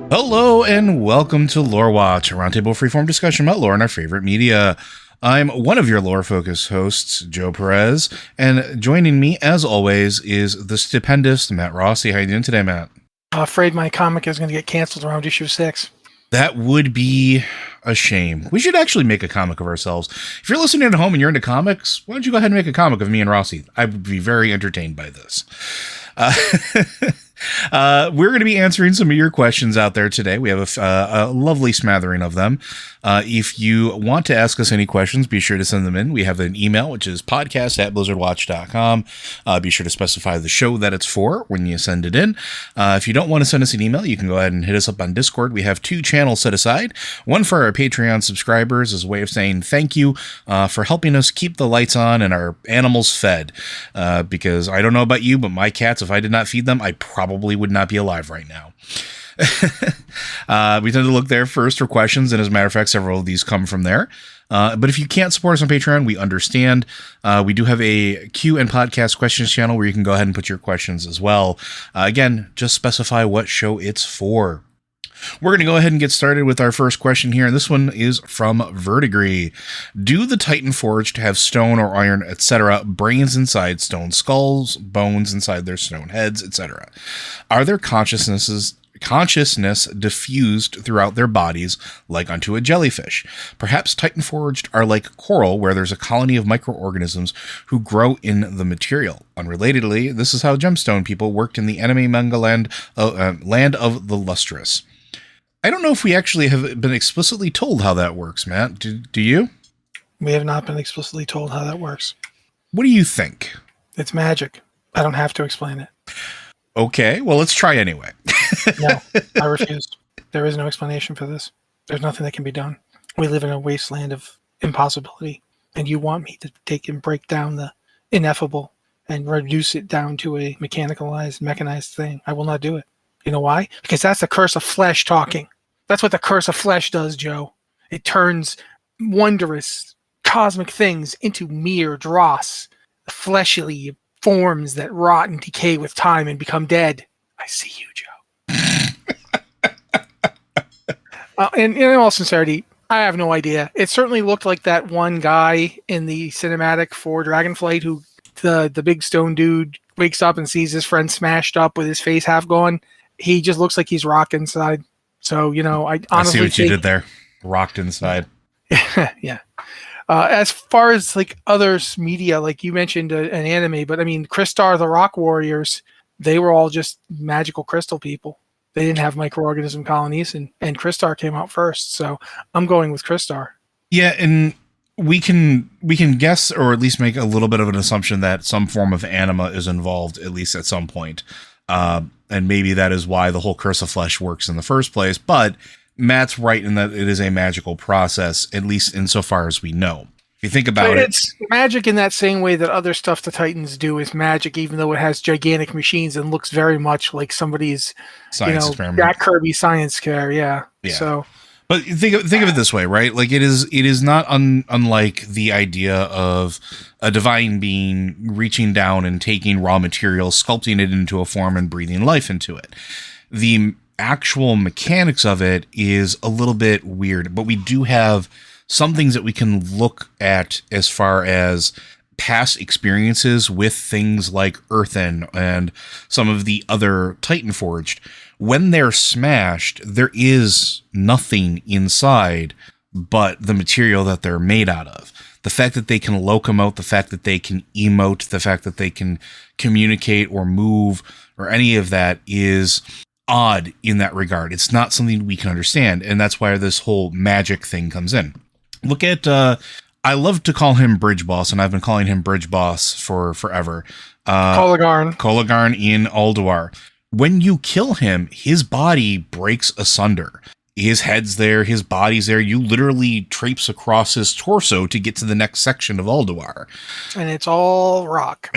Hello and welcome to Lore Watch, a roundtable freeform discussion about lore and our favorite media. I'm one of your lore-focused hosts, Joe Perez, and joining me, as always, is the stupendous Matt Rossi. How you doing today, Matt? I'm afraid my comic is going to get canceled around issue 6. That would be a shame. We should actually make a comic of ourselves. If you're listening at home and you're into comics, why don't you go ahead and make a comic of me and Rossi? I would be very entertained by this. We're going to be answering some of your questions out there today. We have a lovely smattering of them. If you want to ask us any questions, be sure to send them in. We have an email, which is podcast@blizzardwatch.com. Be sure to specify the show that it's for when you send it in. If you don't want to send us an email, you can go ahead and hit us up on Discord. We have 2 channels set aside. One for our Patreon subscribers as a way of saying thank you for helping us keep the lights on and our animals fed. Because I don't know about you, but my cats, if I did not feed them, I probably would not be alive right now. We tend to look there first for questions, and as a matter of fact, several of these come from there. But if you can't support us on Patreon, we understand. We do have a Q and podcast questions channel where you can go ahead and put your questions as well. Again, just specify what show it's for. We're going to go ahead and get started with our first question here, and this one is from Vertigree. Do the Titanforged have stone or iron, etc., brains inside stone skulls, bones inside their stone heads, etc.? Are their consciousness diffused throughout their bodies like unto a jellyfish? Perhaps Titanforged are like coral, where there's a colony of microorganisms who grow in the material. Unrelatedly, this is how gemstone people worked in the anime manga land of the Lustrous. I don't know if we actually have been explicitly told how that works, Matt. Do you? We have not been explicitly told how that works. What do you think? It's magic. I don't have to explain it. Okay, well, let's try anyway. No, I refuse. There is no explanation for this. There's nothing that can be done. We live in a wasteland of impossibility, and you want me to take and break down the ineffable and reduce it down to a mechanized thing. I will not do it. You know why? Because that's the curse of flesh talking. That's what the curse of flesh does, Joe. It turns wondrous cosmic things into mere dross, fleshly forms that rot and decay with time and become dead. I see you, Joe. And in all sincerity, I have no idea. It certainly looked like that one guy in the cinematic for Dragonflight who the big stone dude wakes up and sees his friend smashed up with his face half gone. He just looks like he's rocked inside. So, I honestly see what you did there. Rocked inside. Yeah. As far as like others media, like you mentioned an anime, but I mean, Crystar, the Rock Warriors, they were all just magical crystal people. They didn't have microorganism colonies, and Crystar came out first. So I'm going with Crystar. Yeah, and we can guess, or at least make a little bit of an assumption that some form of anima is involved, at least at some point. And maybe that is why the whole curse of flesh works in the first place. But Matt's right in that it is a magical process, at least insofar as we know. If you think about it's magic in that same way that other stuff the Titans do is magic, even though it has gigantic machines and looks very much like somebody's science experiment. Jack Kirby science care. Yeah. So. But think of it this way, right? Like it is not unlike the idea of a divine being reaching down and taking raw material, sculpting it into a form and breathing life into it. The actual mechanics of it is a little bit weird, but we do have some things that we can look at as far as past experiences with things like Earthen and some of the other Titanforged. When they're smashed, there is nothing inside but the material that they're made out of. The fact that they can locomote, the fact that they can emote, the fact that they can communicate or move or any of that is odd in that regard. It's not something we can understand, and that's why this whole magic thing comes in. Look at, I love to call him Bridge Boss, and I've been calling him Bridge Boss for forever. Colagarn in Ulduar. When you kill him, his body breaks asunder. His head's there, his body's there. You literally traipse across his torso to get to the next section of Ulduar. And it's all rock.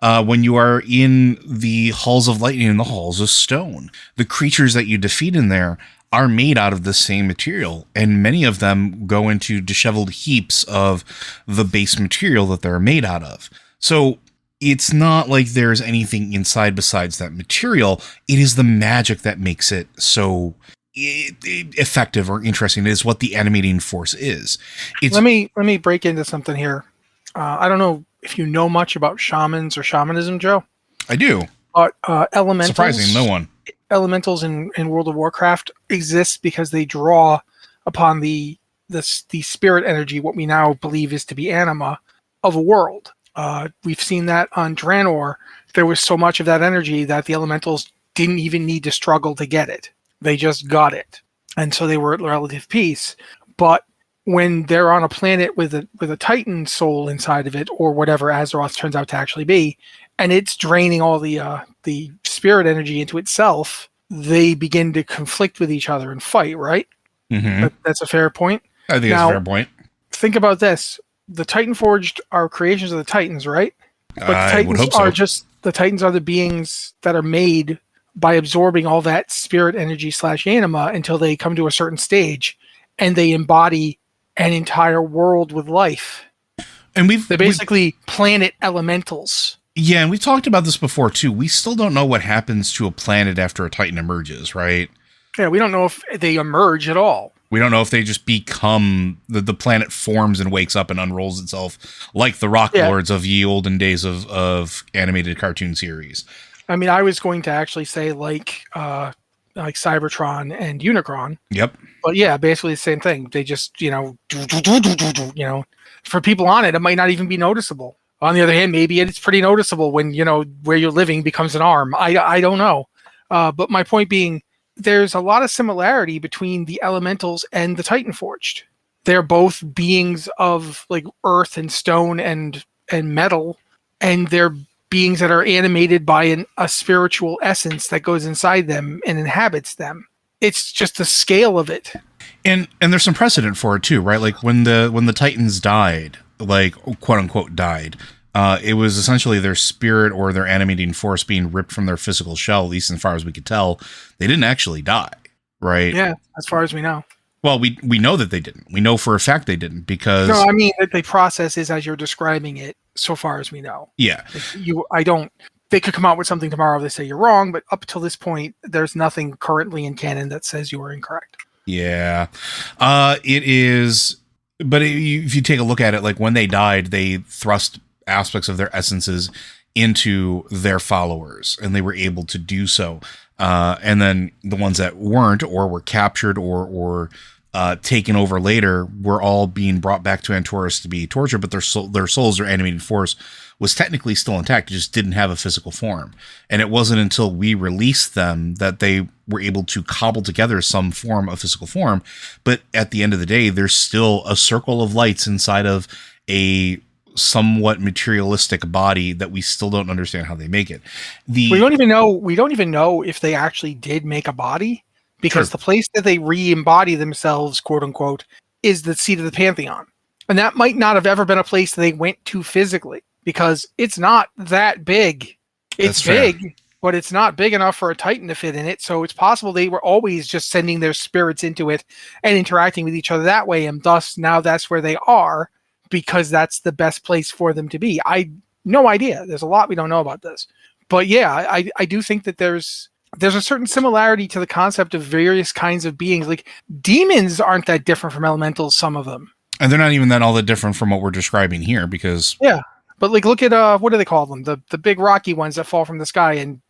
When you are in the Halls of Lightning and the Halls of Stone, the creatures that you defeat in there are made out of the same material, and many of them go into disheveled heaps of the base material that they're made out of. So it's not like there's anything inside besides that material. It is the magic that makes it so effective or interesting. It is what the animating force is. It's Let me break into something here. I don't know if you know much about shamans or shamanism, Joe, I do. but Surprising, no one. elementals in World of Warcraft exist because they draw upon the spirit energy, what we now believe is to be anima of a world. We've seen that on Draenor. There was so much of that energy that the elementals didn't even need to struggle to get it. They just got it. And so they were at relative peace. But when they're on a planet with a Titan soul inside of it, or whatever Azeroth turns out to actually be, and it's draining all the spirit energy into itself, they begin to conflict with each other and fight, right? Mm-hmm. That's a fair point. I think that's a fair point. Think about this. The Titanforged are creations of the Titans, right? But the I would Titans hope so. are just the Titans are the beings that are made by absorbing all that spirit energy / anima until they come to a certain stage, and they embody an entire world with life. And they're basically planet elementals. Yeah, and we've talked about this before too. We still don't know what happens to a planet after a Titan emerges, right? Yeah, we don't know if they emerge at all. We don't know if they just become the planet forms and wakes up and unrolls itself like the Rock Lords of ye olden days of animated cartoon series. I mean, I was going to actually say like Cybertron and Unicron. Yep. But yeah, basically the same thing. They just, for people on it might not even be noticeable. On the other hand, maybe it's pretty noticeable when, where you're living becomes an arm. I don't know. But my point being, there's a lot of similarity between the elementals and the Titanforged. They're both beings of like earth and stone and metal, and they're beings that are animated by a spiritual essence that goes inside them and inhabits them. It's just the scale of it. And there's some precedent for it too, right? Like when the Titans died, like quote unquote died, it was essentially their spirit or their animating force being ripped from their physical shell, at least as far as we could tell. They didn't actually die, right? Yeah, as far as we know. Well, we know that they didn't. We know for a fact they didn't because... No, I mean, the process is as you're describing it, so far as we know. Yeah. They could come out with something tomorrow that say you're wrong, but up till this point, there's nothing currently in canon that says you are incorrect. Yeah. It is... But if you take a look at it, like when they died, they thrust aspects of their essences into their followers, and they were able to do so. And then the ones that weren't or were captured or taken over later were all being brought back to Antorus to be tortured, but their souls, their animated force, was technically still intact. It just didn't have a physical form. And it wasn't until we released them that they were able to cobble together some form of physical form. But at the end of the day, there's still a circle of lights inside of a somewhat materialistic body that we still don't understand how they make it. We don't even know if they actually did make a body, because the place that they re-embody themselves, quote unquote, is the seat of the Pantheon. And that might not have ever been a place they went to physically, because it's not that big. It's big, but it's not big enough for a Titan to fit in it. So it's possible they were always just sending their spirits into it and interacting with each other that way. And thus now that's where they are, because that's the best place for them to be. No idea. There's a lot we don't know about this. But yeah, I do think that there's a certain similarity to the concept of various kinds of beings. Like demons aren't that different from elementals, some of them. And they're not even all that different from what we're describing here, because... Yeah. But like, look at, what do they call them? The big rocky ones that fall from the sky and,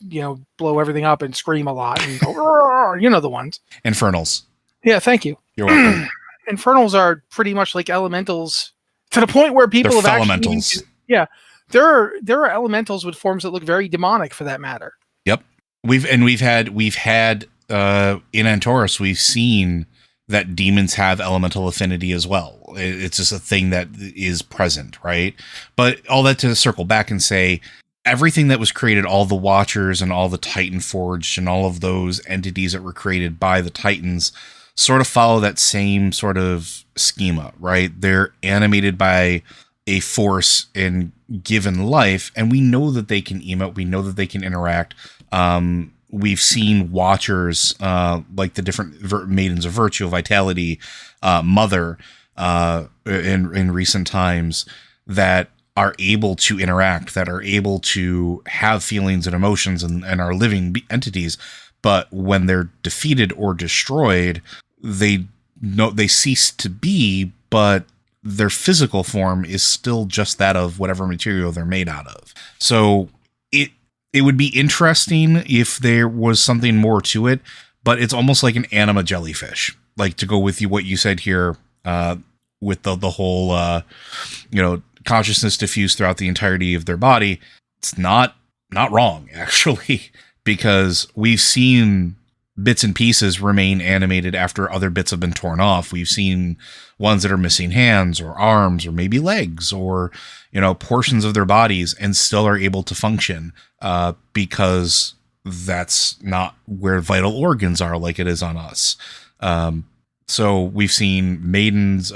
blow everything up and scream a lot and go, the ones. Infernals. Yeah, thank you. You're welcome. Infernals are pretty much like elementals, to the point where people have actually... Yeah. There are elementals with forms that look very demonic, for that matter. Yep. We've had in Antorus, we've seen that demons have elemental affinity as well. It's just a thing that is present, right? But all that to circle back and say, everything that was created, all the Watchers and all the Titanforged and all of those entities that were created by the Titans, sort of follow that same sort of schema, right? They're animated by a force and given life, and we know that they can emote, we know that they can interact. We've seen Watchers, like the different Maidens of Virtue, Vitality, Mother, in recent times, that are able to interact, that are able to have feelings and emotions and are living entities. But when they're defeated or destroyed, they cease to be, but their physical form is still just that of whatever material they're made out of. So it would be interesting if there was something more to it, but it's almost like an anima jellyfish. Like, to go with what you said here, with the whole, consciousness diffused throughout the entirety of their body. It's not wrong, actually, because we've seen bits and pieces remain animated after other bits have been torn off. We've seen ones that are missing hands or arms or maybe legs or, portions of their bodies and still are able to function, because that's not where vital organs are like it is on us. So we've seen maidens,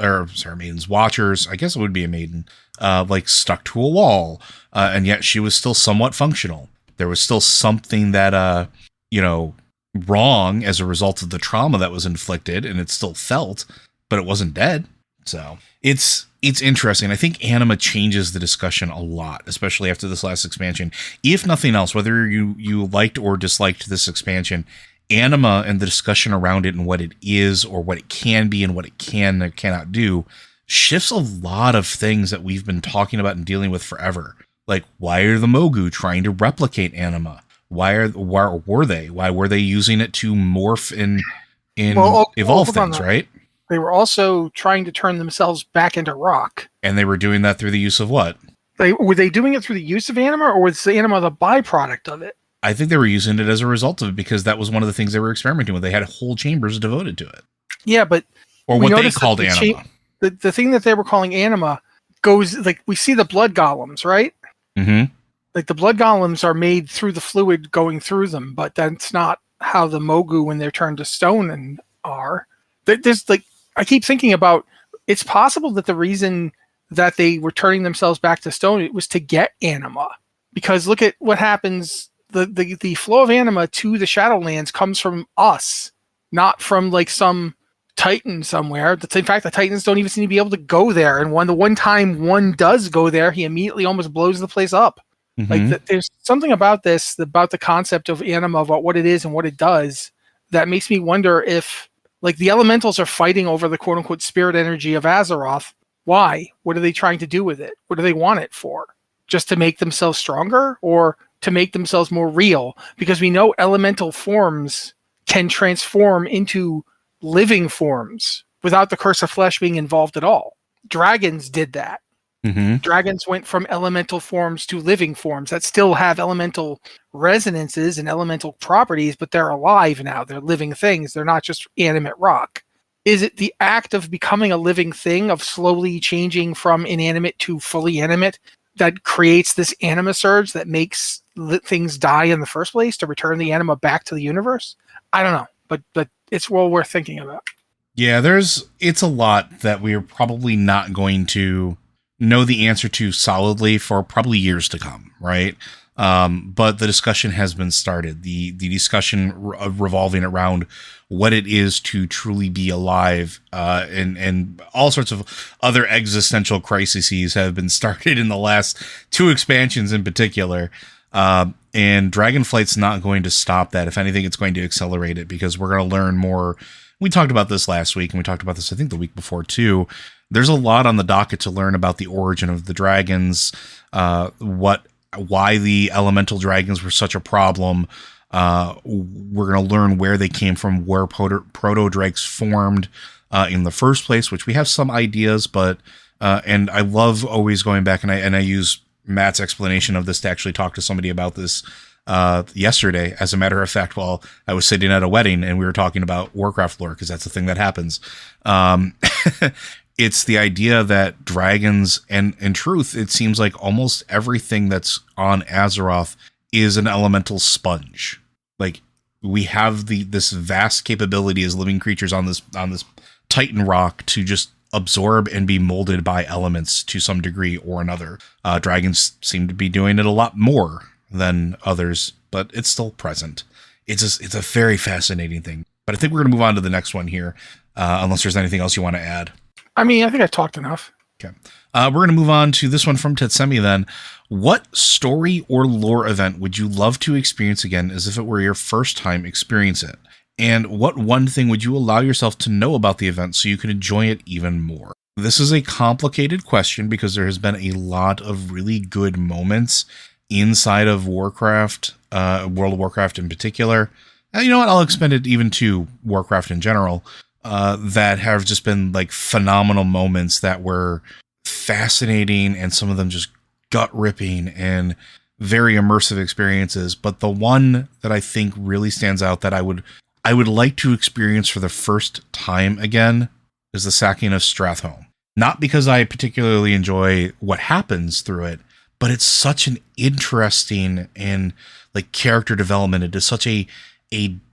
watchers, I guess it would be a maiden, like stuck to a wall, and yet she was still somewhat functional. There was still something that, wrong as a result of the trauma that was inflicted, and it still felt, but it wasn't dead. So it's interesting. I think anima changes the discussion a lot, especially after this last expansion. If nothing else, whether you liked or disliked this expansion, anima and the discussion around it and what it is or what it can be and what it can or cannot do shifts a lot of things that we've been talking about and dealing with forever. Like, why are the Mogu trying to replicate anima? Why were they using it to morph and evolve things, right? They were also trying to turn themselves back into rock. And they were doing that through the use of what? Were they doing it through the use of anima, or was the anima the byproduct of it? I think they were using it as a result of it, because that was one of the things they were experimenting with. They had whole chambers devoted to it. Yeah, but... Or what they called anima. The thing that they were calling anima goes... Like, we see the blood golems, right? Mm-hmm. Like, the blood golems are made through the fluid going through them, but that's not how the Mogu, when they're turned to stone, are. There's, like... I keep thinking about... It's possible that the reason that they were turning themselves back to stone, it was to get anima. Because look at what happens... The flow of anima to the Shadowlands comes from us, not from like some Titan somewhere. In fact, the Titans don't even seem to be able to go there. And the one time one does go there, he immediately almost blows the place up. Mm-hmm. Like there's something about this, about the concept of anima, about what it is and what it does, that makes me wonder if, like, the elementals are fighting over the quote unquote spirit energy of Azeroth. Why? What are they trying to do with it? What do they want it for? Just to make themselves stronger, or to make themselves more real? Because we know elemental forms can transform into living forms without the curse of flesh being involved at all. Dragons did that. Mm-hmm. Dragons went from elemental forms to living forms that still have elemental resonances and elemental properties, but they're alive now. They're living things. They're not just animate rock. Is it the act of becoming a living thing, of slowly changing from inanimate to fully animate, that creates this anima surge that makes things die in the first place, to return the anima back to the universe? I don't know, but it's well worth thinking about. Yeah, it's a lot that we're probably not going to know the answer to solidly for probably years to come, right? But the discussion has been started. The discussion revolving around what it is to truly be alive, and all sorts of other existential crises have been started in the last two expansions in particular. And Dragonflight's not going to stop that. If anything, it's going to accelerate it, because we're going to learn more. We talked about this last week, and we talked about this, I think, the week before too. There's a lot on the docket to learn about the origin of the dragons, why the elemental dragons were such a problem. We're going to learn where they came from, where proto-drakes formed in the first place, which we have some ideas, but and I love always going back, and I use Matt's explanation of this to actually talk to somebody about this yesterday, as a matter of fact, while I was sitting at a wedding and we were talking about Warcraft lore, because that's the thing that happens. It's the idea that dragons, and in truth, it seems like almost everything that's on Azeroth is an elemental sponge. Like, we have this vast capability as living creatures on this Titan rock to just absorb and be molded by elements to some degree or another. Dragons seem to be doing it a lot more than others, but it's still present. It's a very fascinating thing. But I think we're going to move on to the next one here, unless there's anything else you want to add. I mean, I think I talked enough. Okay. We're going to move on to this one from Tetsemi then. What story or lore event would you love to experience again as if it were your first time experience it? And what one thing would you allow yourself to know about the event so you can enjoy it even more? This is a complicated question because there has been a lot of really good moments inside of Warcraft, World of Warcraft in particular. And you know what? I'll expand it even to Warcraft in general, that have just been like phenomenal moments that were fascinating and some of them just gut ripping and very immersive experiences. But the one that I think really stands out that I would like to experience for the first time again is the sacking of Stratholme. Not because I particularly enjoy what happens through it, but it's such an interesting and like character development. It is such a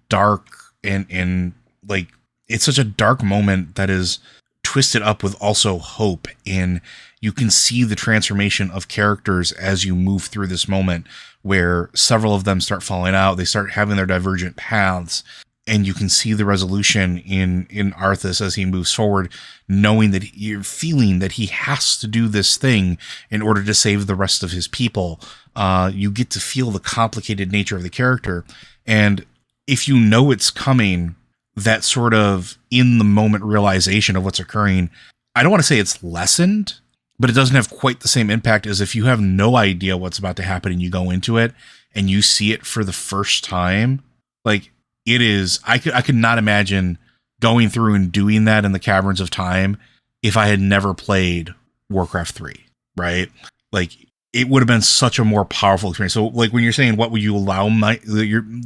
dark and like it's such a dark moment that is twisted up with also hope, and you can see the transformation of characters as you move through this moment where several of them start falling out, they start having their divergent paths, and you can see the resolution in Arthas as he moves forward, knowing that you're feeling that he has to do this thing in order to save the rest of his people. You get to feel the complicated nature of the character, and if you know it's coming, that sort of in the moment realization of what's occurring, I don't want to say it's lessened, but it doesn't have quite the same impact as if you have no idea what's about to happen and you go into it and you see it for the first time. Like it is, I could not imagine going through and doing that in the Caverns of Time if I had never played Warcraft 3, right? Like it would have been such a more powerful experience. So like when you're saying, what would you allow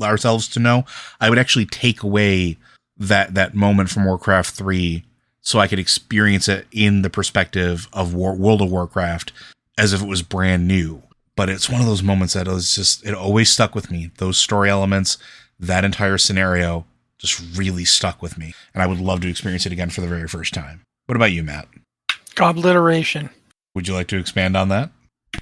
ourselves to know? I would actually take away that moment from Warcraft 3 so I could experience it in the perspective of World of Warcraft as if it was brand new. But it's one of those moments that is just, it always stuck with me. Those story elements, that entire scenario just really stuck with me. And I would love to experience it again for the very first time. What about you, Matt? Gobliteration. Would you like to expand on that?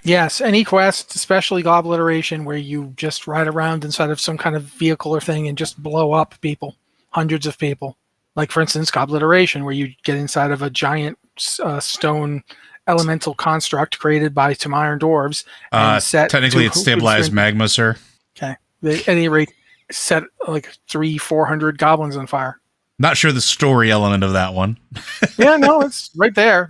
Yes, any quest, especially Gobliteration, where you just ride around inside of some kind of vehicle or thing and just blow up people. Hundreds of people. Like, for instance, Gobliteration, where you get inside of a giant stone elemental construct created by some iron dwarves. And technically, it's stabilized magma, sir. Okay. At any rate, set like 300-400 goblins on fire. Not sure the story element of that one. Yeah, no, it's right there.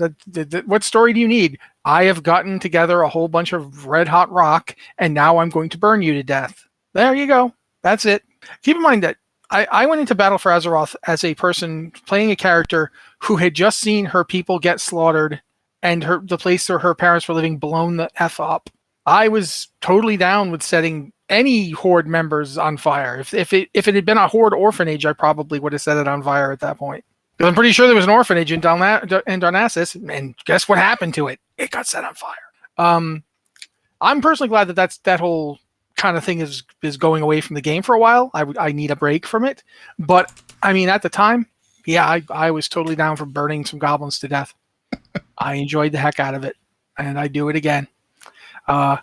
What story do you need? I have gotten together a whole bunch of red hot rock, and now I'm going to burn you to death. There you go. That's it. Keep in mind that I went into Battle for Azeroth as a person playing a character who had just seen her people get slaughtered and the place where her parents were living blown the F up. I was totally down with setting any Horde members on fire. If it had been a Horde orphanage, I probably would have set it on fire at that point. Because I'm pretty sure there was an orphanage in Darnassus, and guess what happened to it? It got set on fire. I'm personally glad that whole kind of thing is going away from the game for a while. I need a break from it. But, I mean, at the time, yeah, I was totally down for burning some goblins to death. I enjoyed the heck out of it, and I'd do it again. I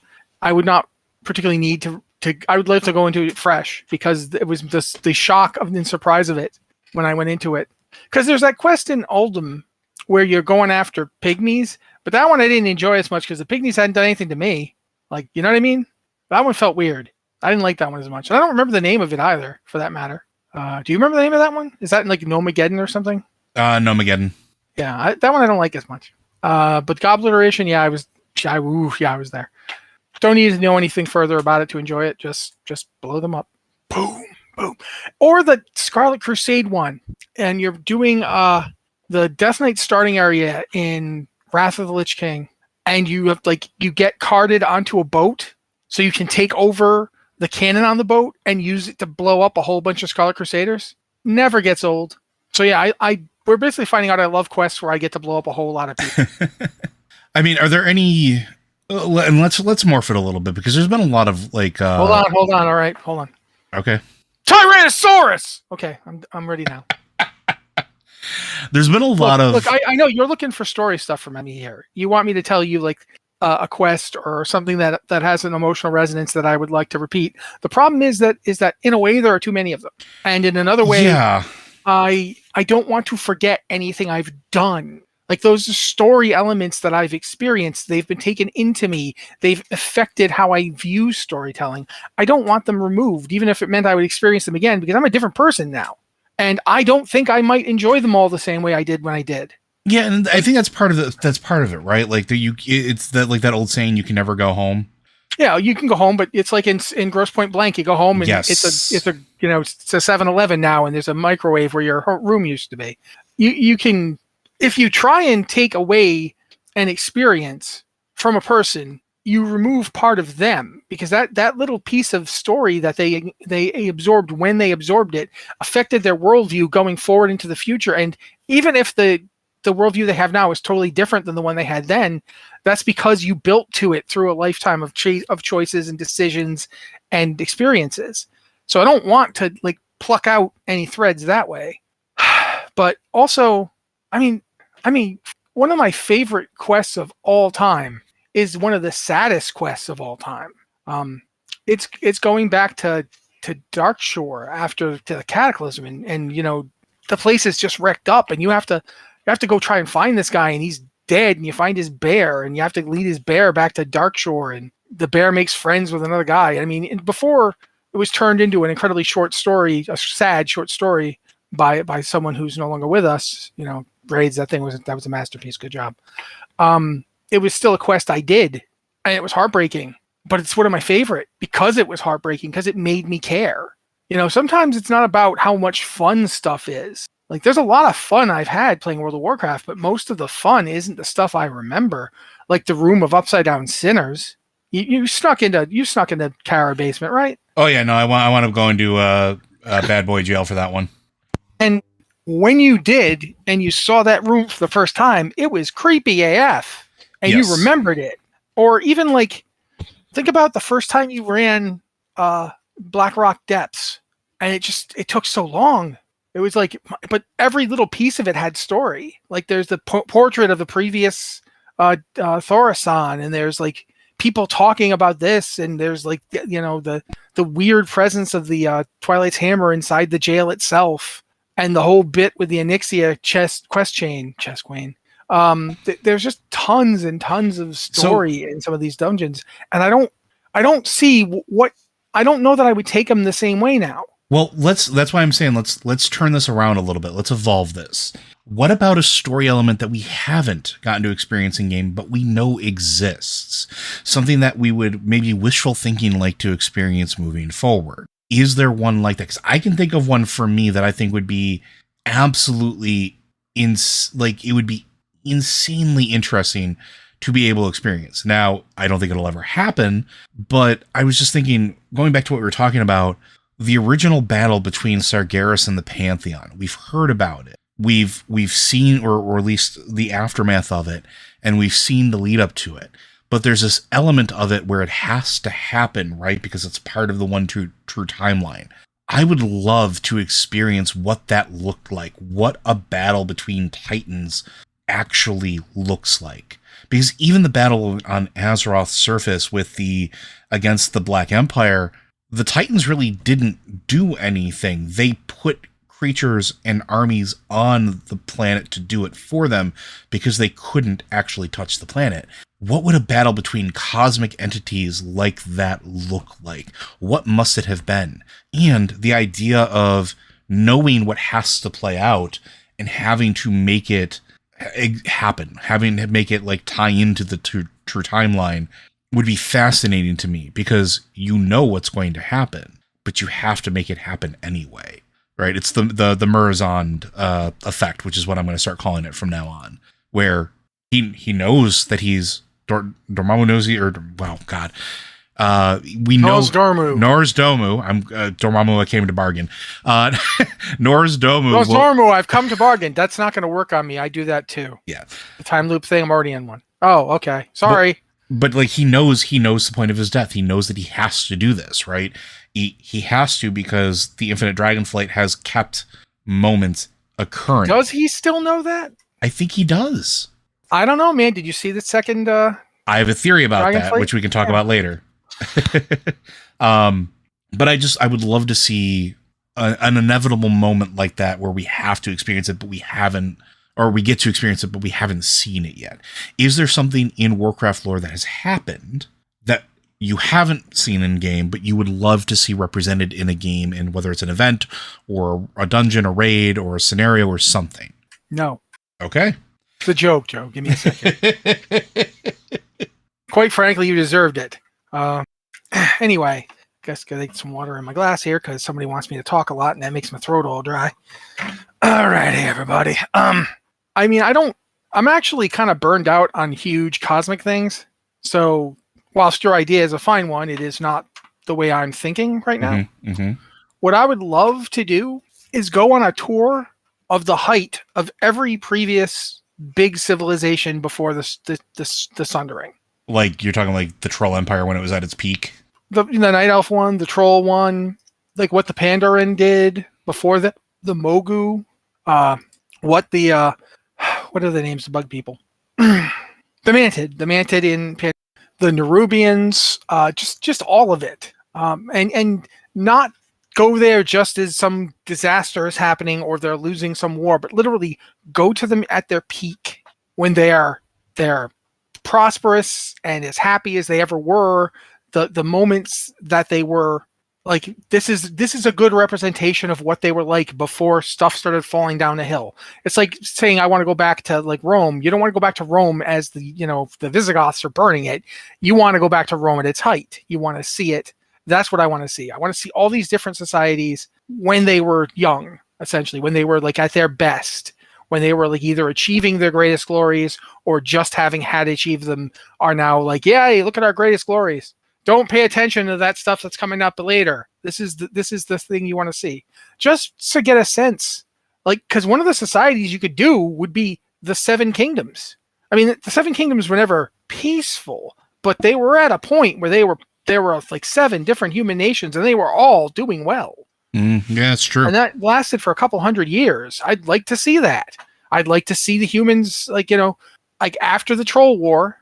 would not particularly need to I would like to go into it fresh because it was just the shock and surprise of it when I went into it. Because there's that quest in Uldum where you're going after pygmies, but that one I didn't enjoy as much because the pygmies hadn't done anything to me. Like, you know what I mean? That one felt weird. I didn't like that one as much. And I don't remember the name of it either, for that matter. Do you remember the name of that one? Is that like Nomageddon or something? Nomageddon. Yeah, that one I don't like as much. But Gobliteration, yeah, I was there. Don't need to know anything further about it to enjoy it. Just blow them up. Boom, boom. Or the Scarlet Crusade one, and you're doing the Death Knight starting area in Wrath of the Lich King, and you have you get carted onto a boat, so you can take over the cannon on the boat and use it to blow up a whole bunch of Scarlet Crusaders. Never gets old. So yeah, we're basically finding out I love quests where I get to blow up a whole lot of people. I mean, are there any? And let's morph it a little bit because there's been a lot of like. Hold on. All right, hold on. Okay. Tyrannosaurus. Okay, I'm ready now. There's been a lot of. Look, I know you're looking for story stuff from me here. You want me to tell you like a quest or something that has an emotional resonance that I would like to repeat. The problem is that in a way there are too many of them, and in another way, yeah. I don't want to forget anything I've done. Like those story elements that I've experienced, they've been taken into me. They've affected how I view storytelling. I don't want them removed, even if it meant I would experience them again, because I'm a different person now. And I don't think I might enjoy them all the same way I did when I did. Yeah, and I think that's part of it, right? Like it's that like that old saying, you can never go home. Yeah, you can go home, but it's like in Grosse Pointe Blank, you go home and Yes. it's a 7-Eleven now, and there's a microwave where your room used to be. You can, if you try and take away an experience from a person, you remove part of them, because that little piece of story that they absorbed when they absorbed it affected their worldview going forward into the future. And even if the worldview they have now is totally different than the one they had then, that's because you built to it through a lifetime of choices and decisions and experiences. So I don't want to like pluck out any threads that way. But also, I mean, one of my favorite quests of all time is one of the saddest quests of all time. It's going back to Darkshore after the Cataclysm, and the place is just wrecked up, and you have to go try and find this guy, and he's dead, and you find his bear, and you have to lead his bear back to Darkshore, and the bear makes friends with another guy. I mean, before it was turned into an incredibly short story, a sad short story by someone who's no longer with us. Raids, that was a masterpiece. Good job. It was still a quest I did, and it was heartbreaking, but it's one of my favorite because it was heartbreaking, because it made me care. Sometimes it's not about how much fun stuff is. Like, there's a lot of fun I've had playing World of Warcraft, but most of the fun isn't the stuff I remember. Like the room of upside down sinners. You snuck into Kara basement, right? Oh yeah, no, I want to go into bad boy jail for that one. And when you did, and you saw that room for the first time, it was creepy AF, and Yes. you remembered it. Or even like, think about the first time you ran Blackrock Depths, and it took so long. It was like, but every little piece of it had story. Like there's the portrait of the previous Thorasan, and there's like people talking about this, and there's like the weird presence of the Twilight's Hammer inside the jail itself, and the whole bit with the Onyxia quest chain. There's just tons and tons of story in some of these dungeons, and I don't see what, I don't know that I would take them the same way now. Well, that's why I'm saying let's turn this around a little bit. Let's evolve this. What about a story element that we haven't gotten to experience in game, but we know exists? Something that we would maybe wishful thinking like to experience moving forward. Is there one like that? Because I can think of one for me that I think would be absolutely it would be insanely interesting to be able to experience. Now, I don't think it'll ever happen, but I was just thinking, going back to what we were talking about, the original battle between Sargeras and the Pantheon. We've heard about it. We've seen, or at least the aftermath of it, and we've seen the lead up to it. But there's this element of it where it has to happen, right? Because it's part of the one true timeline. I would love to experience what that looked like, what a battle between Titans actually looks like. Because even the battle on Azeroth's surface against the Black Empire, the Titans really didn't do anything. They put creatures and armies on the planet to do it for them because they couldn't actually touch the planet. What would a battle between cosmic entities like that look like? What must it have been? And the idea of knowing what has to play out and having to make it happen, having to make it like tie into the true timeline would be fascinating to me, because you know what's going to happen, but you have to make it happen anyway, right? It's the Murazond effect, which is what I'm going to start calling it from now on, where he knows that he's Dormammu knows we know Nor's Domu. I'm Dormammu. I came to bargain. Nor's Domu. I've come to bargain. That's not going to work on me. I do that too. Yeah, the time loop thing. I'm already in one. Oh, okay. Sorry. But like he knows the point of his death. He knows that he has to do this, right? He has to, because the Infinite Dragonflight has kept moments occurring. Does he still know that? I think he does. I don't know, man. Did you see the second? I have a theory about that, which we can talk about later. But I would love to see an inevitable moment like that where we have to experience it, but we haven't or we get to experience it, but we haven't seen it yet. Is there something in Warcraft lore that has happened that you haven't seen in game, but you would love to see represented in a game, and whether it's an event or a dungeon, a raid, or a scenario or something? No. Okay. It's a joke, Joe. Give me a second. Quite frankly, you deserved it. Anyway, guess gotta get some water in my glass here because somebody wants me to talk a lot, and that makes my throat all dry. All righty, everybody. I mean, I'm actually kind of burned out on huge cosmic things. So whilst your idea is a fine one, it is not the way I'm thinking right now. What I would love to do is go on a tour of the height of every previous big civilization before the Sundering. Like you're talking like the Troll Empire when it was at its peak? The Night Elf one, the Troll one, like what the Pandaren did before the Mogu, what are the names of bug people? the Mantid in the Nerubians, just all of it, and not go there just as some disaster is happening or they're losing some war, but literally go to them at their peak when they're prosperous and as happy as they ever were. The moments that they were like, this is a good representation of what they were like before stuff started falling down the hill. It's like saying I want to go back to like Rome. You don't want to go back to Rome as the Visigoths are burning it. You want to go back to Rome at its height. You want to see it. That's what I want to see. I want to see all these different societies when they were young, essentially, when they were like at their best, when they were like either achieving their greatest glories or just having had achieved them are now like, yay, look at our greatest glories. Don't pay attention to that stuff that's coming up later. This is the thing you want to see. Just to get a sense, like, because one of the societies you could do would be the Seven Kingdoms. I mean, the Seven Kingdoms were never peaceful, but they were at a point where there were like 7 different human nations, and they were all doing well. Yeah, that's true. And that lasted for a couple hundred years. I'd like to see that. I'd like to see the humans, like, like after the Troll War.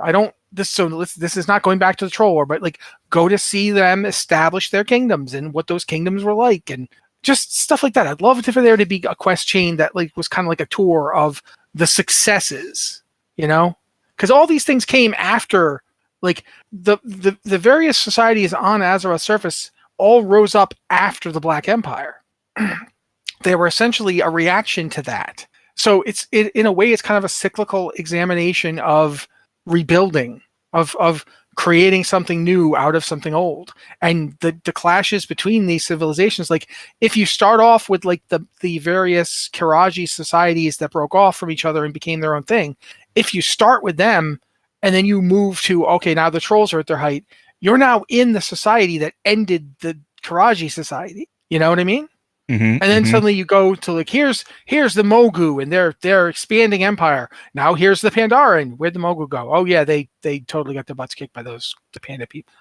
This is not going back to the Troll War, but like go to see them establish their kingdoms and what those kingdoms were like, and just stuff like that. I'd love for there to be a quest chain that like was kind of like a tour of the successes, because all these things came after. Like the various societies on Azeroth's surface all rose up after the Black Empire. They were essentially a reaction to that. So in a way, it's kind of a cyclical examination of rebuilding, of creating something new out of something old. And the clashes between these civilizations, like if you start off with like the various Kiraji societies that broke off from each other and became their own thing, if you start with them, and then you move to, okay, now the trolls are at their height, you're now in the society that ended the Kiraji society. You know what I mean? And then suddenly you go to like, here's the Mogu and their expanding empire. Now here's the Pandaren. Where'd the Mogu go? Oh yeah, they totally got their butts kicked by the Panda people.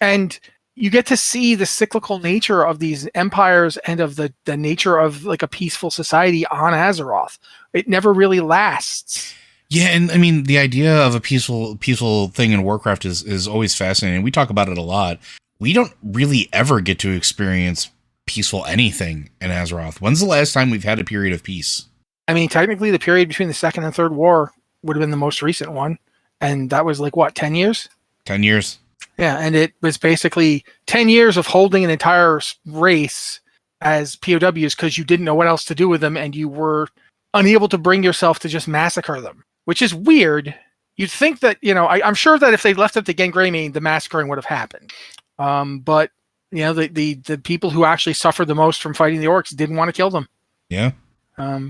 And you get to see the cyclical nature of these empires and of the nature of like a peaceful society on Azeroth. It never really lasts. Yeah, and I mean the idea of a peaceful thing in Warcraft is always fascinating. We talk about it a lot. We don't really ever get to experience peaceful anything in Azeroth. When's the last time we've had a period of peace? I mean, technically the period between the second and third war would have been the most recent one. And that was like, what, 10 years? 10 years. Yeah, and it was basically 10 years of holding an entire race as POWs because you didn't know what else to do with them and you were unable to bring yourself to just massacre them, which is weird. You'd think that, I'm sure that if they left it to Gengremi, the massacring would have happened. But the people who actually suffered the most from fighting the orcs didn't want to kill them. Yeah.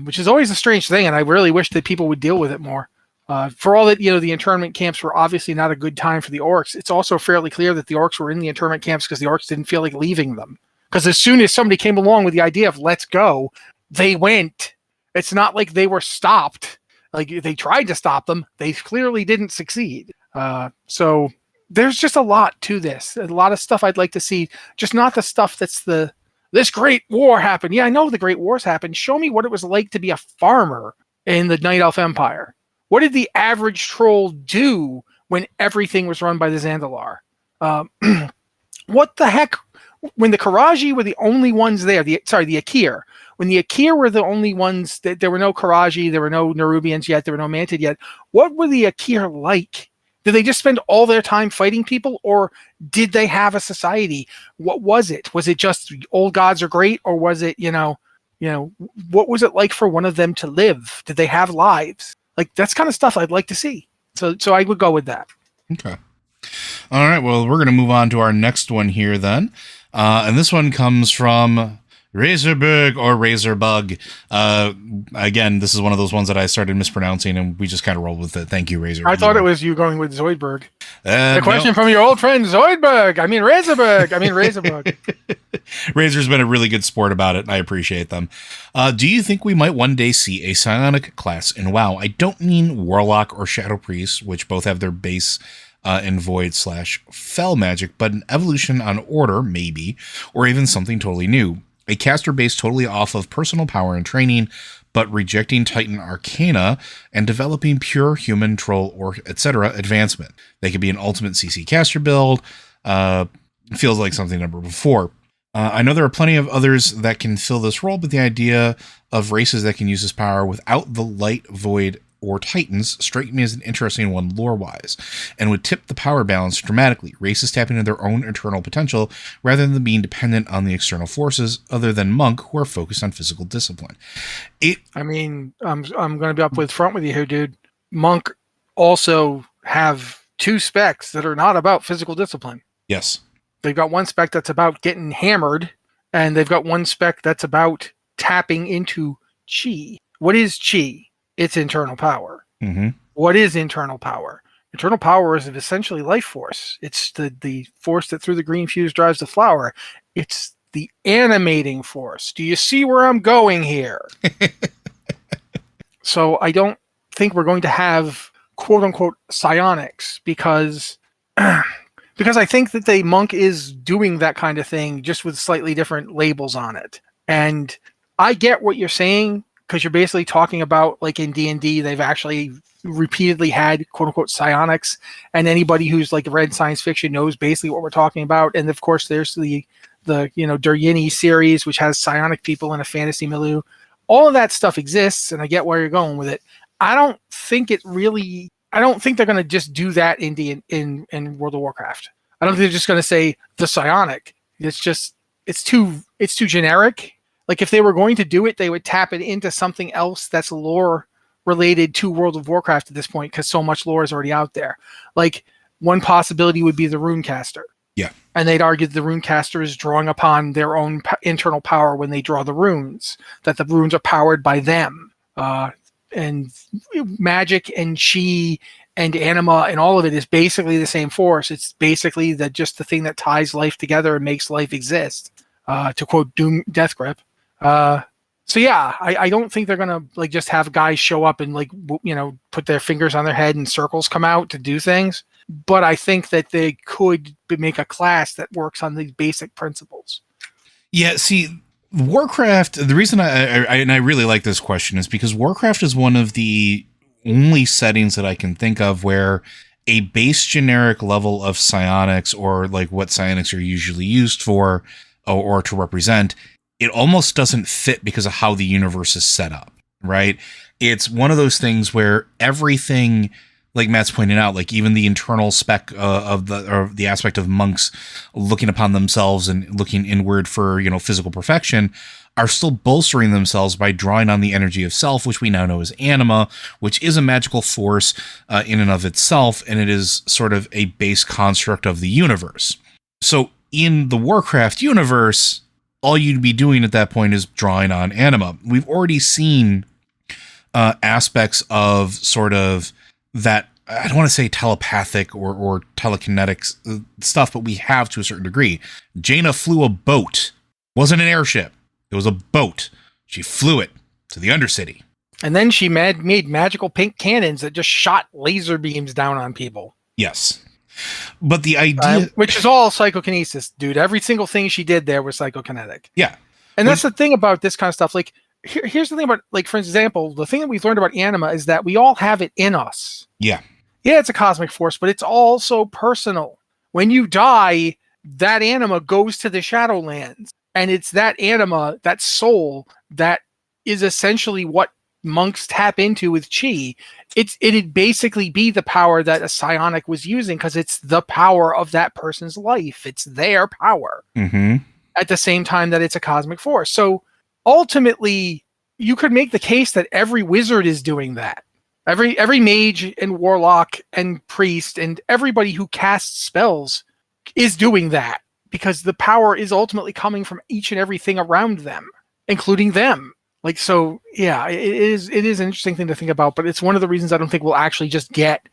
Which is always a strange thing, and I really wish that people would deal with it more. For all that, the internment camps were obviously not a good time for the orcs, it's also fairly clear that the orcs were in the internment camps because the orcs didn't feel like leaving them. Because as soon as somebody came along with the idea of let's go, they went. It's not like they were stopped. Like they tried to stop them. They clearly didn't succeed. So there's just a lot to this. A lot of stuff I'd like to see. Just not the stuff that's this great war happened. Yeah, I know the great wars happened. Show me what it was like to be a farmer in the Night Elf Empire. What did the average troll do when everything was run by the Zandalar? What the heck when the Karaji were the only ones there, the Akir, when the Akir were the only ones, that there were no Karaji, there were no Nerubians yet, there were no Mantid yet. What were the Akir like? Did they just spend all their time fighting people, or did they have a society? What was it? Was it just old gods are great, or was it, what was it like for one of them to live? Did they have lives? Like, that's kind of stuff I'd like to see. So I would go with that. Okay. All right. Well, we're going to move on to our next one here then. And this one comes from Razorberg or Razorbug. Again, this is one of those ones that I started mispronouncing, and we just kind of rolled with it. Thank you, Razor. I thought it was you going with Zoidberg. The question from your old friend Zoidberg. I mean Razorbug. Razor's been a really good sport about it, and I appreciate them. Do you think we might one day see a psionic class in WoW? I don't mean Warlock or Shadow Priest, which both have their base in Void/Fel magic, but an evolution on Order, maybe, or even something totally new. A caster based totally off of personal power and training, but rejecting Titan Arcana and developing pure human, troll, or etc. advancement. They could be an ultimate CC caster build. Feels like something number before. I know there are plenty of others that can fill this role, but the idea of races that can use this power without the light, void, or Titans strike me as an interesting one lore-wise, and would tip the power balance dramatically. Races tapping into their own internal potential rather than being dependent on the external forces other than Monk, who are focused on physical discipline. I'm going to be up with front with you here, dude. Monk also have 2 specs that are not about physical discipline. Yes. They've got 1 spec that's about getting hammered, and they've got 1 spec that's about tapping into chi. What is chi? It's internal power. Mm-hmm. What is internal power? Internal power is essentially life force. It's the force that through the green fuse drives the flower. It's the animating force. Do you see where I'm going here? So I don't think we're going to have quote unquote psionics because I think that the Monk is doing that kind of thing just with slightly different labels on it. And I get what you're saying, because you're basically talking about, like in D&D, they've actually repeatedly had quote unquote psionics, and anybody who's like read science fiction knows basically what we're talking about. And of course, there's the Duryini series, which has psionic people in a fantasy milieu. All of that stuff exists, and I get where you're going with it. I don't think they're going to just do that in World of Warcraft. I don't think they're just going to say the psionic. It's too generic. Like, if they were going to do it, they would tap it into something else that's lore related to World of Warcraft at this point, because so much lore is already out there. Like, one possibility would be the Runecaster. Yeah. And they'd argue the Runecaster is drawing upon their own internal power when they draw the runes, that the runes are powered by them. And magic and chi and anima and all of it is basically the same force. It's basically just the thing that ties life together and makes life exist. To quote Death Grip. So yeah, I don't think they're gonna like just have guys show up and like put their fingers on their head and circles come out to do things. But I think that they could make a class that works on these basic principles. Yeah, see, Warcraft. The reason I really like this question is because Warcraft is one of the only settings that I can think of where a base generic level of psionics, or like what psionics are usually used for or to represent, it almost doesn't fit because of how the universe is set up, right? It's one of those things where everything, like Matt's pointing out, like even the internal spec of the aspect of monks looking upon themselves and looking inward for, physical perfection, are still bolstering themselves by drawing on the energy of self, which we now know is anima, which is a magical force in and of itself, and it is sort of a base construct of the universe. So in the Warcraft universe, all you'd be doing at that point is drawing on anima. We've already seen aspects of sort of that, I don't want to say telepathic or telekinetic stuff, but we have to a certain degree. Jaina flew a boat. It wasn't an airship. It was a boat. She flew it to the Undercity. And then she made magical pink cannons that just shot laser beams down on people. Yes. But the idea... which is all psychokinesis, dude. Every single thing she did there was psychokinetic. Yeah. And that's the thing about this kind of stuff. Like, here's the thing about, like, for example, the thing that we've learned about anima is that we all have it in us. Yeah. Yeah, it's a cosmic force, but it's also personal. When you die, that anima goes to the Shadowlands, and it's that anima, that soul, that is essentially what monks tap into with chi. It'd basically be the power that a psionic was using, because it's the power of that person's life. It's their power. Mm-hmm. At the same time that it's a cosmic force. So ultimately, you could make the case that every wizard is doing that. Every mage and warlock and priest and everybody who casts spells is doing that, because the power is ultimately coming from each and everything around them, including them. Like, so yeah, it is an interesting thing to think about, but it's one of the reasons I don't think we'll actually just get,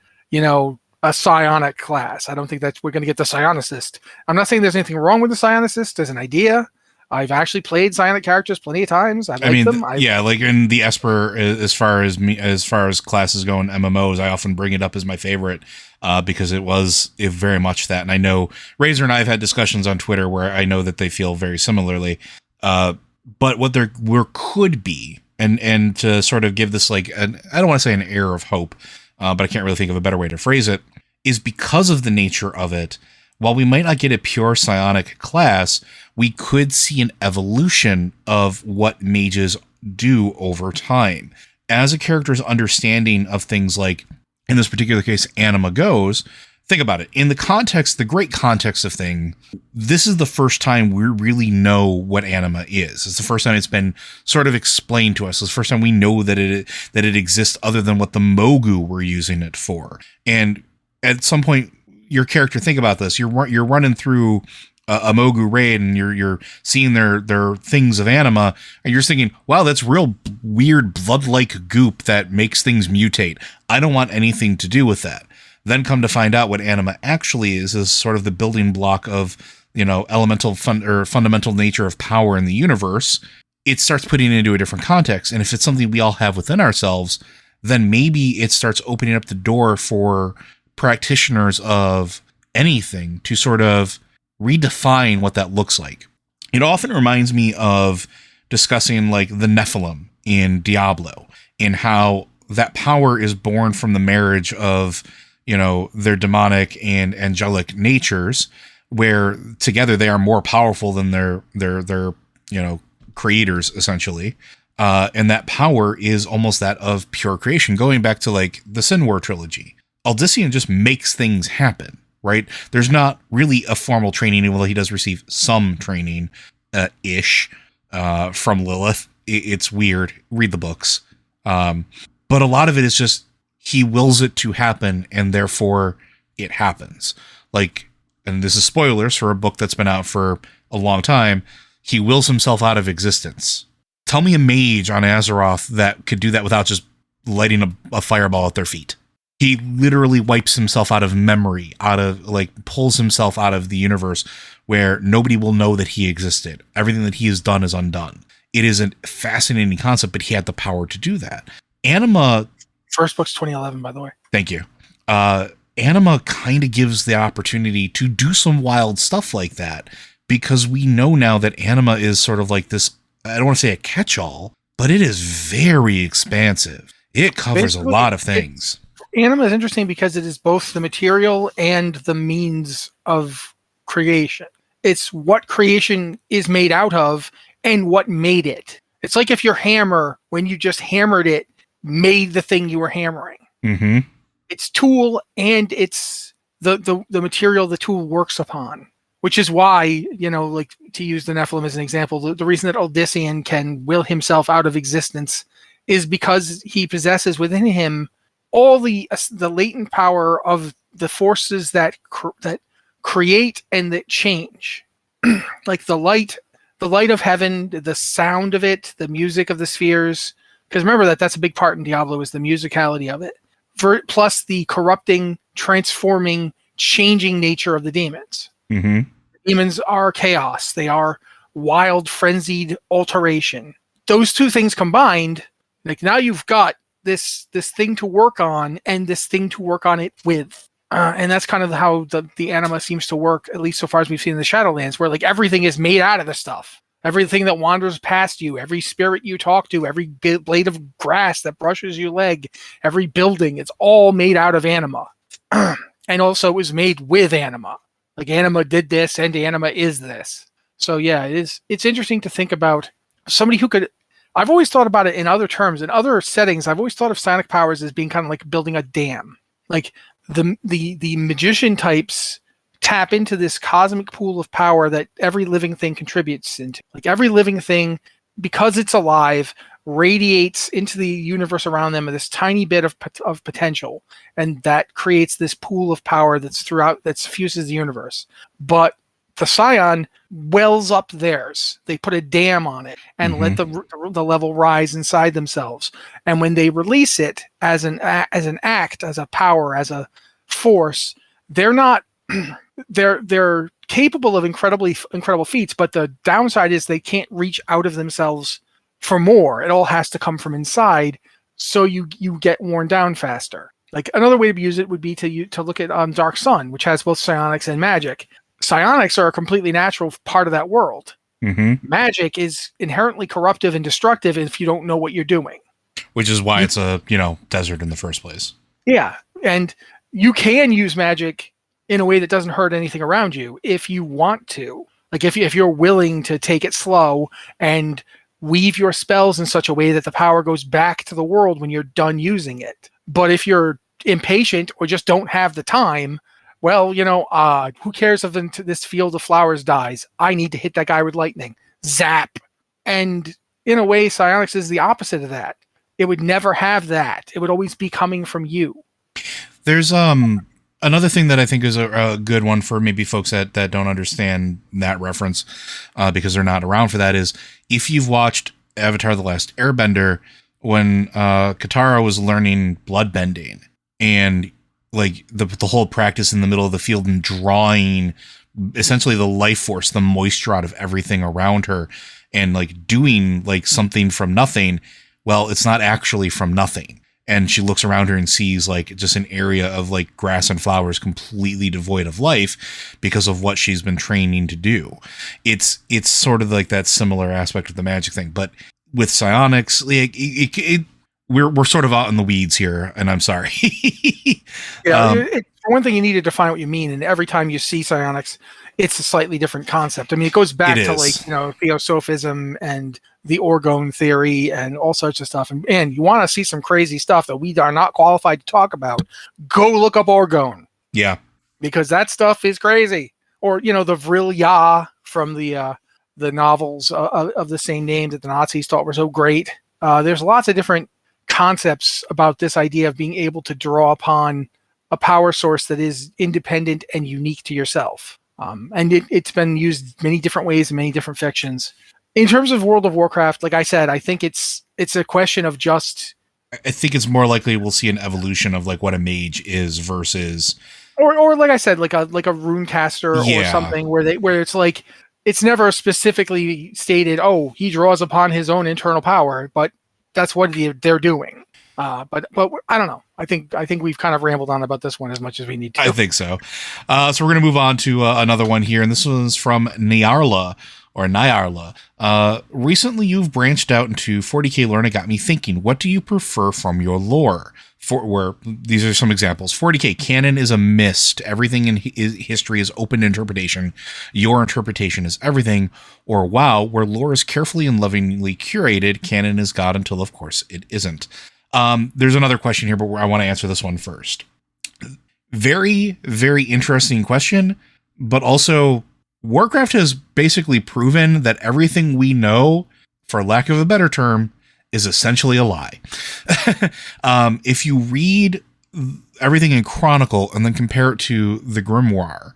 a psionic class. I don't think that we're going to get the psionicist. I'm not saying there's anything wrong with the psionicist as an idea. I've actually played psionic characters plenty of times. I like them. Yeah, like in the Esper, as far as classes go in MMOs, I often bring it up as my favorite because it very much that. And I know Razor and I have had discussions on Twitter where I know that they feel very similarly. But what there could be, and to sort of give this I don't want to say an air of hope, but I can't really think of a better way to phrase it, is because of the nature of it, while we might not get a pure psionic class, we could see an evolution of what mages do over time. As a character's understanding of things like, in this particular case, anima goes, think about it. In the great context of thing, this is the first time we really know what anima is. It's the first time it's been sort of explained to us. It's the first time we know that it exists other than what the Mogu were using it for. And at some point, your character, think about this. You're running through a Mogu raid and you're seeing their things of anima, and you're thinking, wow, that's real weird blood-like goop that makes things mutate. I don't want anything to do with that. Then come to find out what anima actually is sort of the building block of, elemental fundamental nature of power in the universe. It starts putting it into a different context. And if it's something we all have within ourselves, then maybe it starts opening up the door for practitioners of anything to sort of redefine what that looks like. It often reminds me of discussing like the Nephilim in Diablo, and how that power is born from the marriage of, their demonic and angelic natures, where together they are more powerful than their creators, essentially. And that power is almost that of pure creation, going back to like the Sin War trilogy. Aldyssian just makes things happen, right? There's not really a formal training, although he does receive some training, from Lilith. It's weird. Read the books. But a lot of it is just, he wills it to happen, and therefore it happens. Like, and this is spoilers for a book that's been out for a long time, he wills himself out of existence. Tell me a mage on Azeroth that could do that without just lighting a fireball at their feet. He literally wipes himself out of memory, pulls himself out of the universe where nobody will know that he existed. Everything that he has done is undone. It is a fascinating concept, but he had the power to do that. Anima... First book's 2011, by the way. Thank you. Anima kind of gives the opportunity to do some wild stuff like that, because we know now that Anima is sort of like this, I don't want to say a catch-all, but it is very expansive. It covers a lot of things. Anima is interesting because it is both the material and the means of creation. It's what creation is made out of and what made it. It's like if your hammer, when you just hammered it, made the thing you were hammering. Mm-hmm. It's tool and it's the material the tool works upon, which is why, like to use the Nephilim as an example, the reason that Aldyssian can will himself out of existence is because he possesses within him all the latent power of the forces that create and that change, like the light of heaven, the sound of it, the music of the spheres. Because remember that's a big part in Diablo, is the musicality of it, plus the corrupting, transforming, changing nature of the demons. Mm-hmm. Demons are chaos. They are wild, frenzied alteration. Those two things combined, like now you've got this thing to work on and this thing to work on it with. And that's kind of how the anima seems to work, at least so far as we've seen in the Shadowlands, where like everything is made out of the stuff. Everything that wanders past you, every spirit you talk to, every blade of grass that brushes your leg, every building, it's all made out of anima. And also it was made with anima. Like anima did this and anima is this. So yeah, it's interesting to think about somebody who could. I've always thought about it in other terms, in other settings. I've always thought of psionic powers as being kind of like building a dam. Like the magician types tap into this cosmic pool of power that every living thing contributes into. Like every living thing, because it's alive, radiates into the universe around them this tiny bit of potential, and that creates this pool of power that's fuses the universe. But the Psion wells up theirs. They put a dam on it and let the level rise inside themselves. And when they release it as an act, as a power, as a force, they're not. They're capable of incredible feats, but the downside is they can't reach out of themselves for more. It all has to come from inside, so you get worn down faster. Like another way to use it would be to look at Dark Sun, which has both psionics and magic. Psionics are a completely natural part of that world. Magic is inherently corruptive and destructive if you don't know what you're doing. Which is why it's a desert in the first place. Yeah, and you can use magic in a way that doesn't hurt anything around you if you want to. Like if you're willing to take it slow and weave your spells in such a way that the power goes back to the world when you're done using it. But if you're impatient or just don't have the time, well, who cares if this field of flowers dies? I need to hit that guy with lightning. Zap. And in a way, psionics is the opposite of that. It would never have that. It would always be coming from you. There's another thing that I think is a good one for maybe folks that don't understand that reference because they're not around for that is if you've watched Avatar: The Last Airbender, when Katara was learning bloodbending and like the whole practice in the middle of the field and drawing essentially the life force, the moisture out of everything around her and like doing like something from nothing. Well, it's not actually from nothing. And she looks around her and sees like just an area of like grass and flowers completely devoid of life because of what she's been training to do. It's sort of like that similar aspect of the magic thing, but with psionics, like we're sort of out in the weeds here, and I'm sorry. For one thing, you need to define what you mean, and every time you see psionics, it's a slightly different concept. I mean, it goes back to like theosophism and the orgone theory and all sorts of stuff. And you want to see some crazy stuff that we are not qualified to talk about, go look up orgone. Yeah, because that stuff is crazy. Or the Vril Ya from the novels of the same name that the Nazis thought were so great. There's lots of different concepts about this idea of being able to draw upon a power source that is independent and unique to yourself. And it's been used many different ways in many different fictions. In terms of World of Warcraft, like I said, I think it's a question of just. I think it's more likely we'll see an evolution of like what a mage is versus, or like I said, like a rune caster or something where it's like it's never specifically stated. Oh, he draws upon his own internal power, but that's what they're doing. But I don't know. I think we've kind of rambled on about this one as much as we need to. I think so. So we're going to move on to another one here, and this one's from Nyarla. Recently you've branched out into 40k lore and it got me thinking, what do you prefer from your lore? Where these are some examples. 40k canon is a mist. Everything in history is open to interpretation. Your interpretation is everything. Or WoW, where lore is carefully and lovingly curated. Canon is God until, of course, it isn't. There's another question here, but I want to answer this one first. Very, very interesting question, but also Warcraft has basically proven that everything we know, for lack of a better term, is essentially a lie. If you read everything in Chronicle and then compare it to the Grimoire,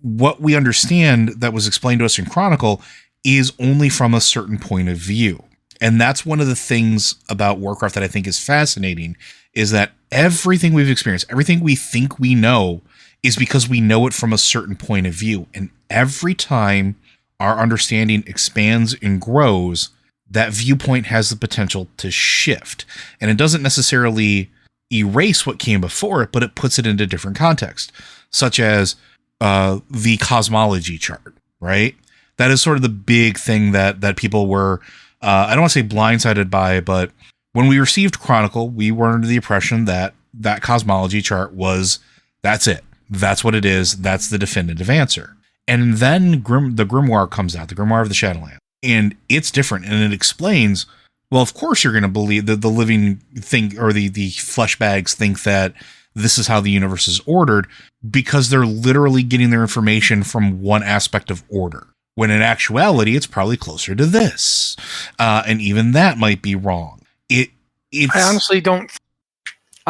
what we understand that was explained to us in Chronicle is only from a certain point of view. And that's one of the things about Warcraft that I think is fascinating, is that everything we've experienced, everything we think we know, is because we know it from a certain point of view. And every time our understanding expands and grows, that viewpoint has the potential to shift. And it doesn't necessarily erase what came before it, but it puts it into different context, such as the cosmology chart, right? That is sort of the big thing that people were, I don't want to say blindsided by, but when we received Chronicle, we were under the impression that that cosmology chart was, that's it. That's what it is. That's the definitive answer. And then the grimoire comes out, the grimoire of the Shadowlands, and it's different, and it explains, well, of course you're going to believe that the living think, or the flesh bags think that this is how the universe is ordered, because they're literally getting their information from one aspect of order, when in actuality it's probably closer to this, and even that might be wrong. I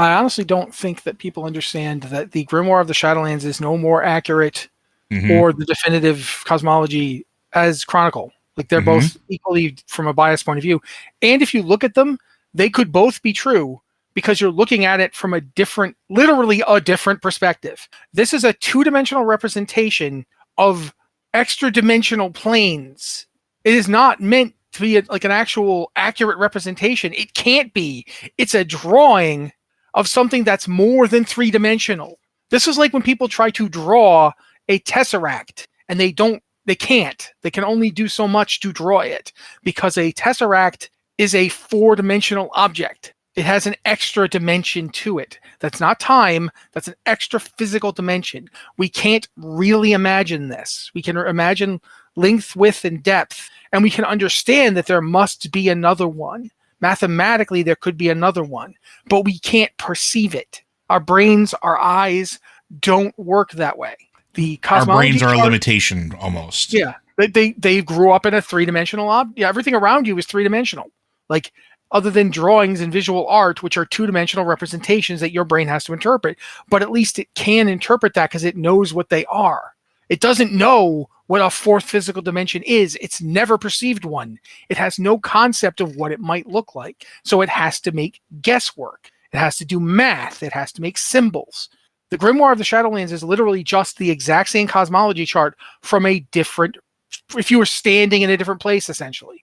honestly don't think that people understand that the grimoire of the Shadowlands is no more accurate or the definitive cosmology as Chronicle. Like, they're both equally from a biased point of view. And if you look at them, they could both be true, because you're looking at it from literally a different perspective. This is a two-dimensional representation of extra-dimensional planes. It is not meant to be like an actual accurate representation. It can't be. It's a drawing of something that's more than three-dimensional. This is like when people try to draw a tesseract, and they can't. They can only do so much to draw it, because a tesseract is a four-dimensional object. It has an extra dimension to it. That's not time. That's an extra physical dimension. We can't really imagine this. We can imagine length, width, and depth, and we can understand that there must be another one. Mathematically, there could be another one, but we can't perceive it. Our brains, our eyes don't work that way. The cosmology our brains are a limitation almost. Yeah. They grew up in a three-dimensional everything around you is three-dimensional. Like, other than drawings and visual art, which are two-dimensional representations that your brain has to interpret. But at least it can interpret that because it knows what they are. It doesn't know what a fourth physical dimension is. It's never perceived one. It has no concept of what it might look like. So it has to make guesswork. It has to do math. It has to make symbols. The Grimoire of the Shadowlands is literally just the exact same cosmology chart from a different, if you were standing in a different place, essentially.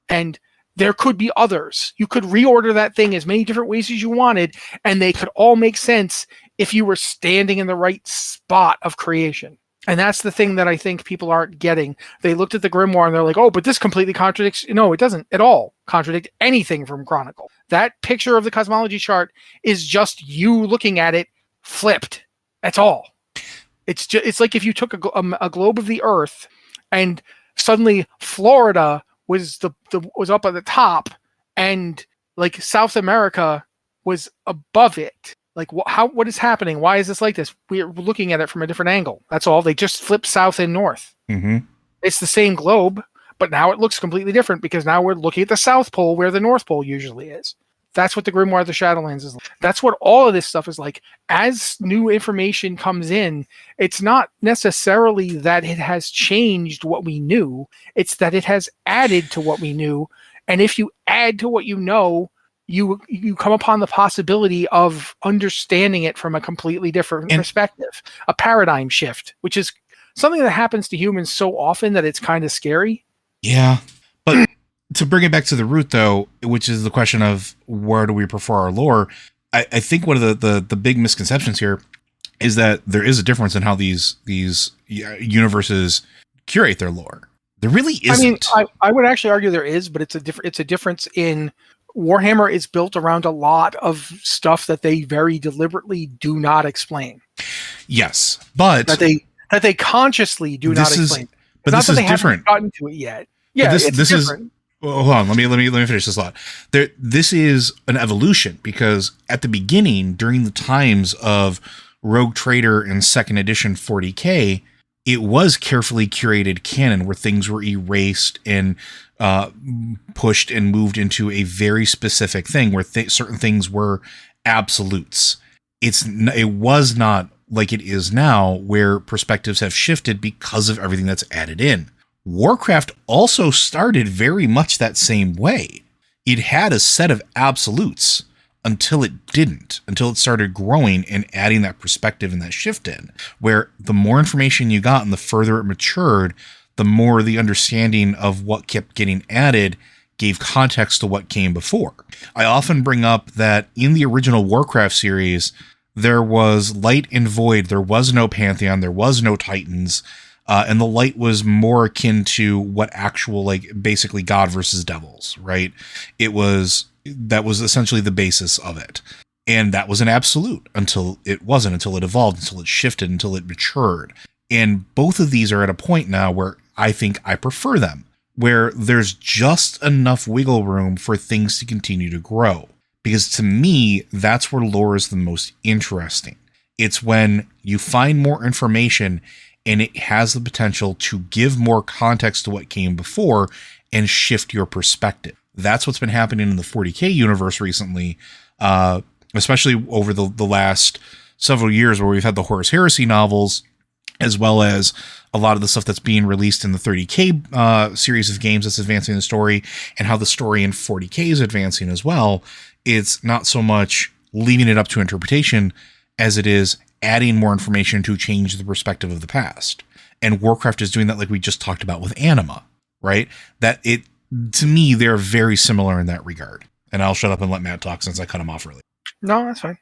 And there could be others. You could reorder that thing as many different ways as you wanted, and they could all make sense if you were standing in the right spot of creation. And that's the thing that I think people aren't getting. They looked at the Grimoire and they're like, oh, but this completely contradicts. No, it doesn't at all contradict anything from Chronicle. That picture of the cosmology chart is just you looking at it flipped. That's all. It's like if you took a globe of the Earth, and suddenly Florida was was up at the top, and like South America was above it. Like, what is happening? Why is this like this? We're looking at it from a different angle. That's all. They just flipped south and north. It's the same globe, but now it looks completely different, because now we're looking at the South Pole where the North Pole usually is. That's what the Grimoire of the Shadowlands is like. That's what all of this stuff is like. As new information comes in, it's not necessarily that it has changed what we knew. It's that it has added to what we knew. And if you add to what you know, you come upon the possibility of understanding it from a completely different perspective, a paradigm shift, which is something that happens to humans so often that it's kind of scary. Yeah, but to bring it back to the root, though, which is the question of where do we prefer our lore, I think one of the big misconceptions here is that there is a difference in how these universes curate their lore. There really isn't. I mean, I would actually argue there is, but it's a difference in Warhammer is built around a lot of stuff that they very deliberately do not explain. Yes, but that they consciously do not explain. But this is different. Gotten to it yet? Yeah, this it's different. Is. Well, hold on. Let me finish this thought. This is an evolution, because at the beginning, during the times of Rogue Trader and Second Edition 40K, it was carefully curated canon where things were erased and pushed and moved into a very specific thing where certain things were absolutes. It was not like it is now, where perspectives have shifted because of everything that's added in. Warcraft also started very much that same way. It had a set of absolutes until it didn't, until it started growing and adding that perspective and that shift in, where the more information you got and the further it matured, the more the understanding of what kept getting added gave context to what came before. I often bring up that in the original Warcraft series, there was light and void. There was no Pantheon. There was no Titans. And the light was more akin to what actual, like, basically God versus devils, right? That was essentially the basis of it. And that was an absolute until it wasn't, until it evolved, until it shifted, until it matured. And both of these are at a point now where I think I prefer them, where there's just enough wiggle room for things to continue to grow. Because to me, that's where lore is the most interesting. It's when you find more information and it has the potential to give more context to what came before and shift your perspective. That's what's been happening in the 40K universe recently, especially over the last several years, where we've had the Horus Heresy novels, as well as a lot of the stuff that's being released in the 30K series of games that's advancing the story, and how the story in 40K is advancing as well. It's not so much leaving it up to interpretation as it is adding more information to change the perspective of the past. And Warcraft is doing that, like we just talked about with Anima, right? That it, to me, they're very similar in that regard. And I'll shut up and let Matt talk since I cut him off earlier. No, that's fine.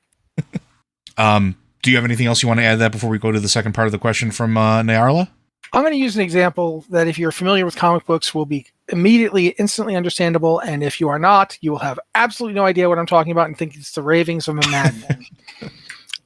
Do you have anything else you want to add to that before we go to the second part of the question from Nyarla? I'm going to use an example that, if you're familiar with comic books, will be immediately, instantly understandable. And if you are not, you will have absolutely no idea what I'm talking about and think it's the ravings of a madman.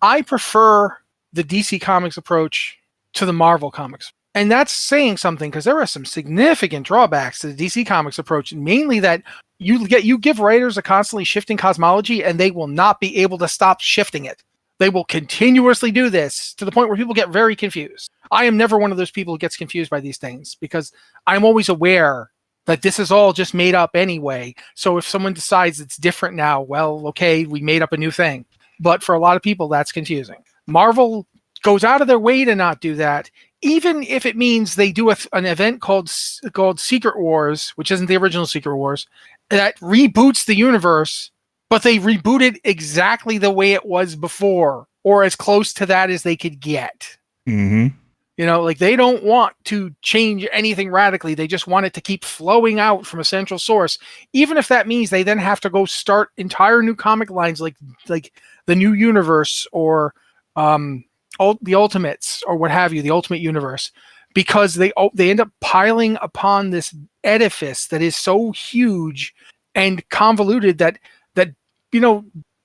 I prefer the DC Comics approach to the Marvel Comics. And that's saying something, because there are some significant drawbacks to the DC Comics approach, mainly that you give writers a constantly shifting cosmology, and they will not be able to stop shifting it. They will continuously do this to the point where people get very confused. I am never one of those people who gets confused by these things, because I'm always aware that this is all just made up anyway. So if someone decides it's different now, well, okay, we made up a new thing. But for a lot of people, that's confusing. Marvel goes out of their way to not do that, even if it means they do an event called Secret Wars, which isn't the original Secret Wars, that reboots the universe, but they reboot it exactly the way it was before, or as close to that as they could get. Mm-hmm. You know, like, they don't want to change anything radically. They just want it to keep flowing out from a central source, even if that means they then have to go start entire new comic lines, like the New Universe, or the Ultimates, or what have you, the Ultimate Universe, because they end up piling upon this edifice that is so huge and convoluted that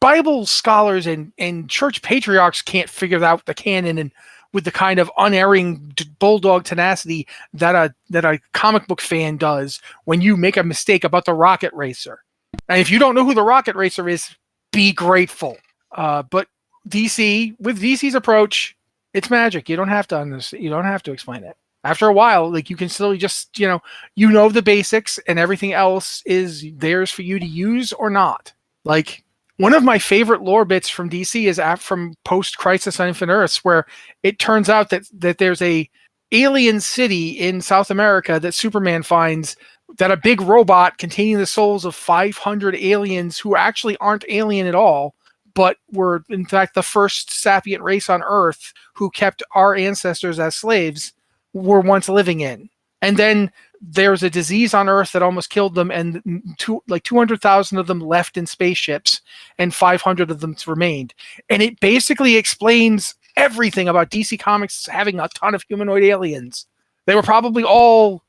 Bible scholars and church patriarchs can't figure out the canon, and with the kind of unerring bulldog tenacity that a comic book fan does when you make a mistake about the Rocket Racer. And if you don't know who the Rocket Racer is, be grateful. But DC, with DC's approach, it's magic. You don't have to explain it. After a while, like, you can still just, you know the basics, and everything else is theirs for you to use or not. Like, one of my favorite lore bits from DC is from post-Crisis on Infinite Earths, where it turns out that there's a alien city in South America that Superman finds, that a big robot containing the souls of 500 aliens who actually aren't alien at all, but were, in fact, the first sapient race on Earth who kept our ancestors as slaves, were once living in. And then there's a disease on Earth that almost killed them, and 200,000 of them left in spaceships, and 500 of them remained. And it basically explains everything about DC Comics having a ton of humanoid aliens. They were probably all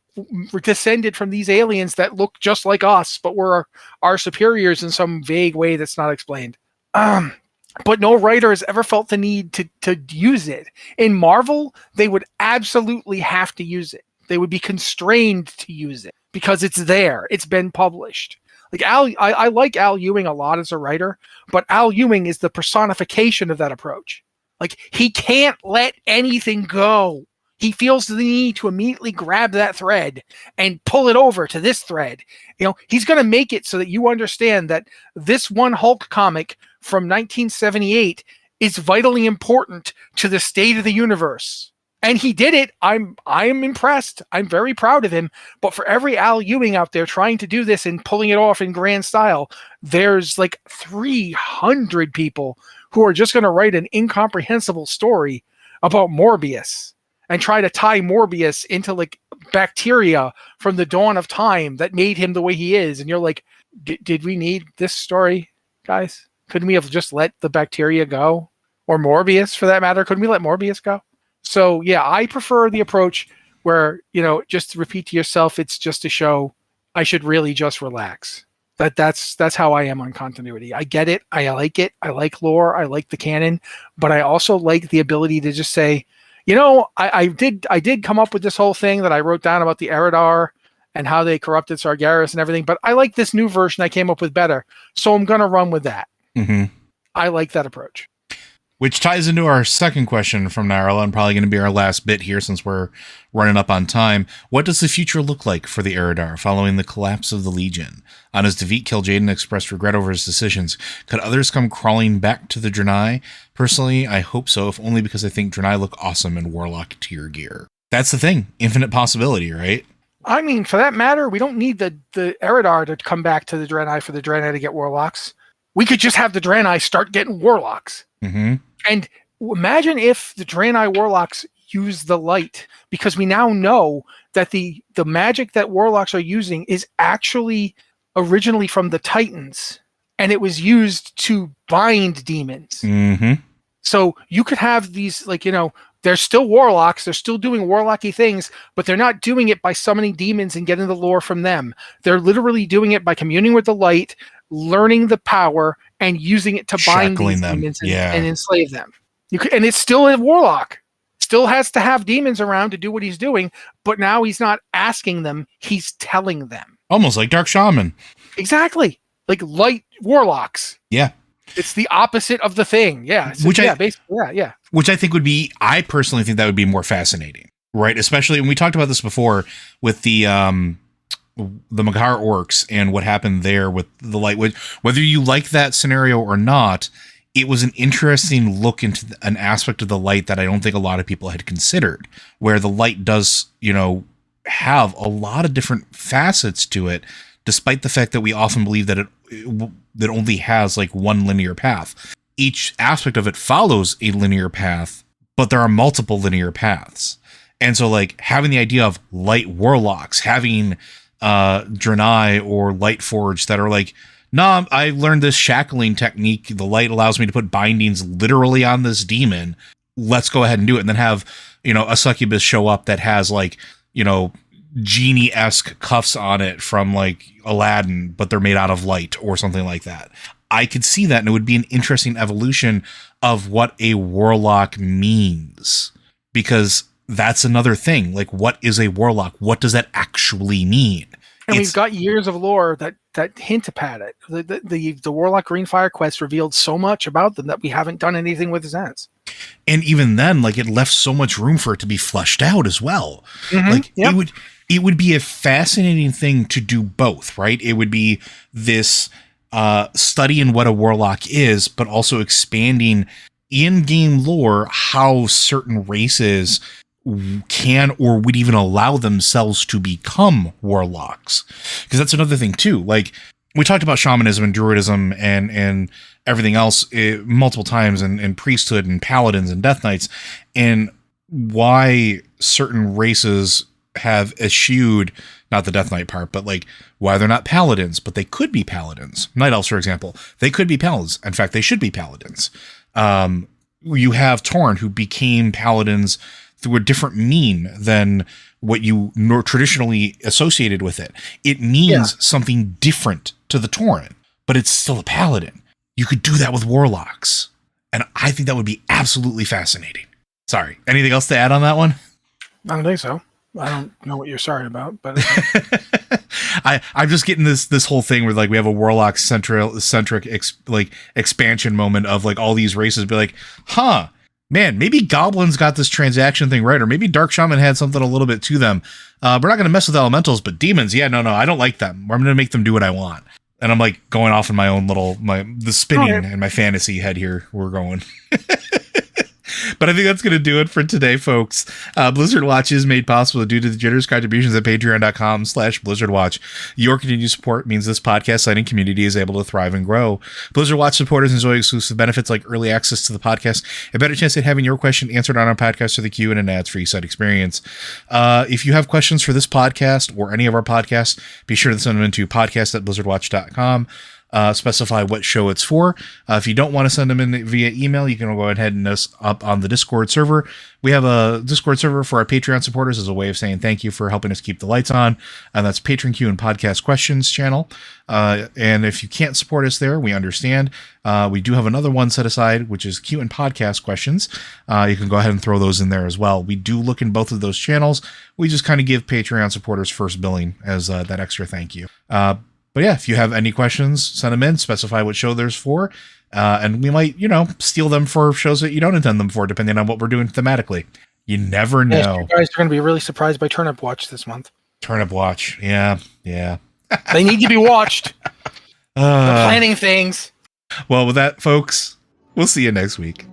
descended from these aliens that look just like us, but were our superiors in some vague way that's not explained. But no writer has ever felt the need to use it. In Marvel, they would absolutely have to use it. They would be constrained to use it because it's there. It's been published. Like, I like Al Ewing a lot as a writer, but Al Ewing is the personification of that approach. Like, he can't let anything go. He feels the need to immediately grab that thread and pull it over to this thread. He's going to make it so that you understand that this one Hulk comic from 1978 is vitally important to the state of the universe. And he did it. I am impressed. I'm very proud of him. But for every Al Ewing out there trying to do this and pulling it off in grand style, there's like 300 people who are just going to write an incomprehensible story about Morbius and try to tie Morbius into like bacteria from the dawn of time that made him the way he is. And you're like, did we need this story, guys? Couldn't we have just let the bacteria go? Or Morbius, for that matter? Couldn't we let Morbius go? So, yeah, I prefer the approach where, just repeat to yourself, it's just a show. I should really just relax. That's how I am on continuity. I get it. I like it. I like lore. I like the canon, but I also like the ability to just say, I did come up with this whole thing that I wrote down about the Eridar and how they corrupted Sargeras and everything, but I like this new version I came up with better, so I'm going to run with that. Mm-hmm. I like that approach. Which ties into our second question from Narla, and probably going to be our last bit here since we're running up on time. What does the future look like for the Eridar following the collapse of the Legion? On his defeat, Kil'jaeden expressed regret over his decisions. Could others come crawling back to the Draenei? Personally, I hope so, if only because I think Draenei look awesome in Warlock tier gear. That's the thing. Infinite possibility, right? I mean, for that matter, we don't need the Eridar to come back to the Draenei for the Draenei to get Warlocks. We could just have the Draenei start getting Warlocks. Mm-hmm. And imagine if the Draenei Warlocks use the light, because we now know that the magic that Warlocks are using is actually originally from the Titans, and it was used to bind demons. Mm-hmm. So you could have these, they're still Warlocks, they're still doing Warlocky things, but they're not doing it by summoning demons and getting the lore from them. They're literally doing it by communing with the light, learning the power, and using it to bind these demons and enslave them. And it's still a Warlock. Still has to have demons around to do what he's doing, but now he's not asking them, he's telling them. Almost like Dark Shaman. Exactly. Like light Warlocks. Yeah. It's the opposite of the thing. Yeah. So, Which I think I personally think that would be more fascinating, right? Especially when we talked about this before with the Makar orcs and what happened there with the light. Whether you like that scenario or not, it was an interesting look into an aspect of the light that I don't think a lot of people had considered, where the light does, have a lot of different facets to it, despite the fact that we often believe that that only has like one linear path. Each aspect of it follows a linear path, but there are multiple linear paths. And so like having the idea of light warlocks, having Draenei or Lightforged that are like, nah, I learned this shackling technique. The light allows me to put bindings literally on this demon. Let's go ahead and do it. And then have, a succubus show up that has like, genie-esque cuffs on it from like Aladdin, but they're made out of light or something like that. I could see that, and it would be an interesting evolution of what a warlock means, because that's another thing. Like, what is a warlock? What does that actually mean? And we've got years of lore that hint at it. The Warlock Greenfire quest revealed so much about them that we haven't done anything with since. And even then, like, it left so much room for it to be fleshed out as well. Mm-hmm. Like, it would be a fascinating thing to do both, right? It would be this study in what a warlock is, but also expanding in-game lore how certain races can or would even allow themselves to become warlocks. Because that's another thing too. Like, we talked about shamanism and druidism and everything else multiple times, and priesthood and paladins and death knights, and why certain races have eschewed, not the death knight part, but like why they're not paladins, but they could be paladins. Night elves, for example, they could be paladins. In fact, they should be paladins. You have Tauren, who became paladins through a different mean than what you traditionally associated with it. It means something different to the Tauren, but it's still a paladin. You could do that with warlocks, and I think that would be absolutely fascinating. Sorry, anything else to add on that one? I don't think so. I don't know what you're sorry about, but I'm just getting this whole thing where like we have a warlock centric expansion moment of like all these races be like, huh, man, maybe goblins got this transaction thing right, or maybe Dark Shaman had something a little bit to them. We're not going to mess with elementals, but demons, no, I don't like them. I'm going to make them do what I want. And I'm like going off in my own the spinning in my fantasy head here. We're going. But I think that's going to do it for today, folks. Blizzard Watch is made possible due to the generous contributions at patreon.com/BlizzardWatch. Your continued support means this podcast site and community is able to thrive and grow. Blizzard Watch supporters enjoy exclusive benefits like early access to the podcast, a better chance at having your question answered on our podcast or the queue, and an ads-free site experience. If you have questions for this podcast or any of our podcasts, be sure to send them into podcast@blizzardwatch.com. specify what show it's for. If you don't want to send them in via email, you can go ahead and us up on the Discord server. We have a Discord server for our Patreon supporters as a way of saying thank you for helping us keep the lights on. And that's Patron Q and Podcast Questions channel. And if you can't support us there, we understand. We do have another one set aside, which is Q and Podcast Questions. You can go ahead and throw those in there as well. We do look in both of those channels. We just kind of give Patreon supporters first billing as that extra thank you. But yeah, if you have any questions, send them in, specify what show there's for, and we might, steal them for shows that you don't intend them for, depending on what we're doing thematically. You never know. Yes, you guys are going to be really surprised by Turnip Watch this month. Turnip Watch. Yeah. They need to be watched. They're planning things. Well, with that, folks, we'll see you next week.